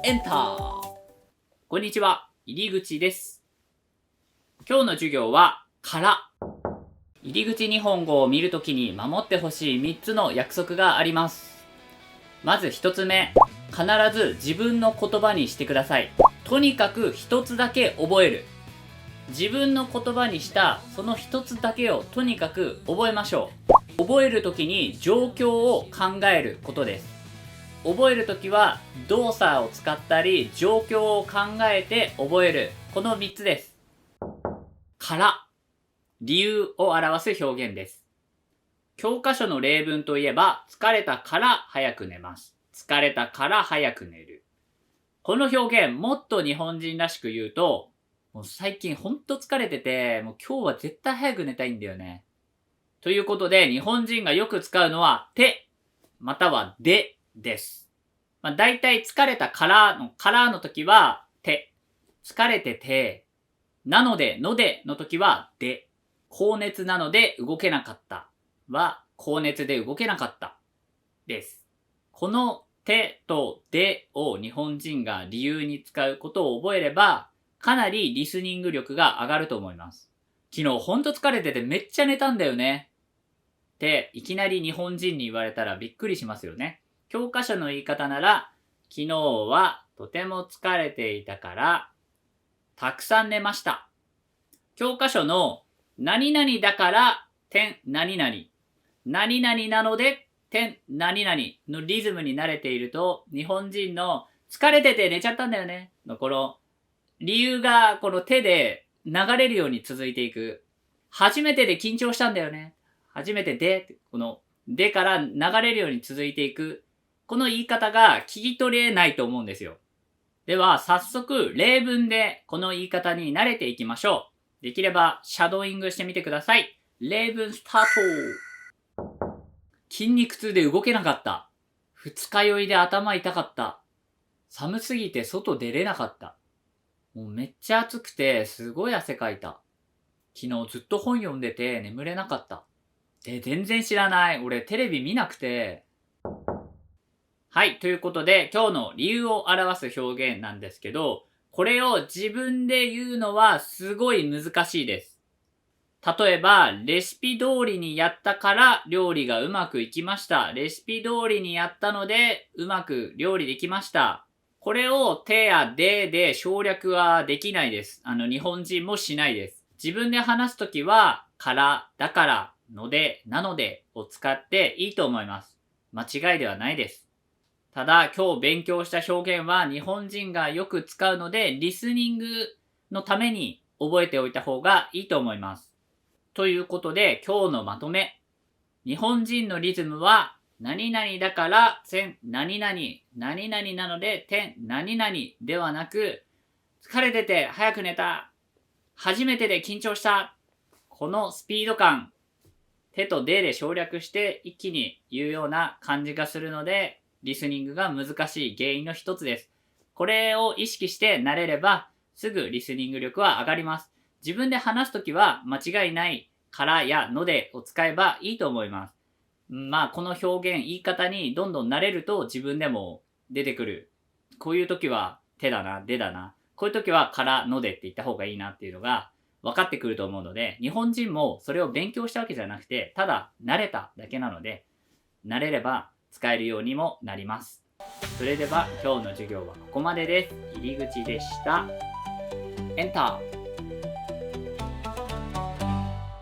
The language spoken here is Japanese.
エンター。こんにちは、入り口です。今日の授業は、から。入り口日本語を見るときに守ってほしい3つの約束があります。まず1つ目、必ず自分の言葉にしてください。とにかく1つだけ覚える。自分の言葉にしたその1つだけをとにかく覚えましょう。覚えるときに状況を考えることです。覚えるときは動作を使ったり状況を考えて覚える。この3つです。から、理由を表す表現です。教科書の例文といえば、疲れたから早く寝ます。疲れたから早く寝る。この表現、もっと日本人らしく言うと、もう最近ほんと疲れてて、もう今日は絶対早く寝たいんだよね。ということで、日本人がよく使うのは、て、またはで、です。だいたい疲れたからの時は、て。疲れてて、なので、のでの時は、で。高熱なので動けなかったは、高熱で動けなかった。です。このてとでを日本人が理由に使うことを覚えれば、かなりリスニング力が上がると思います。昨日ほんと疲れててめっちゃ寝たんだよね。っていきなり日本人に言われたらびっくりしますよね。教科書の言い方なら、昨日はとても疲れていたから、たくさん寝ました。教科書の何々だから、点何々。何々なので、点何々のリズムに慣れていると、日本人の疲れてて寝ちゃったんだよねのこの理由がこの手で流れるように続いていく。初めてで緊張したんだよね。初めてで、このでから流れるように続いていく。この言い方が聞き取れないと思うんですよ。では早速例文でこの言い方に慣れていきましょう。できればシャドーイングしてみてください。例文スタート。筋肉痛で動けなかった。二日酔いで頭痛かった。寒すぎて外出れなかった。もうめっちゃ暑くてすごい汗かいた。昨日ずっと本読んでて眠れなかった。全然知らない。俺テレビ見なくて。はい。ということで今日の理由を表す表現なんですけど、これを自分で言うのはすごい難しいです。例えば、レシピ通りにやったから料理がうまくいきました。レシピ通りにやったのでうまく料理できました。これをてやで省略はできないです。日本人もしないです。自分で話すときは、から、だから、ので、なのでを使っていいと思います。間違いではないです。ただ、今日勉強した表現は日本人がよく使うので、リスニングのために覚えておいた方がいいと思います。ということで、今日のまとめ。日本人のリズムは、何々だから、何々、何々なので、何々ではなく、疲れてて早く寝た。初めてで緊張した。このスピード感、手とでで省略して一気に言うような感じがするので、リスニングが難しい原因の一つです。これを意識して慣れれば、すぐリスニング力は上がります。自分で話すときは間違いないからやのでを使えばいいと思います。この表現、言い方にどんどん慣れると自分でも出てくる。こういう時は手だな、でだな。こういう時はからのでって言った方がいいなっていうのが分かってくると思うので、日本人もそれを勉強したわけじゃなくて、ただ慣れただけなので、慣れれば使えるようにもなります。それでは今日の授業はここまでです。入り口でした。エンター。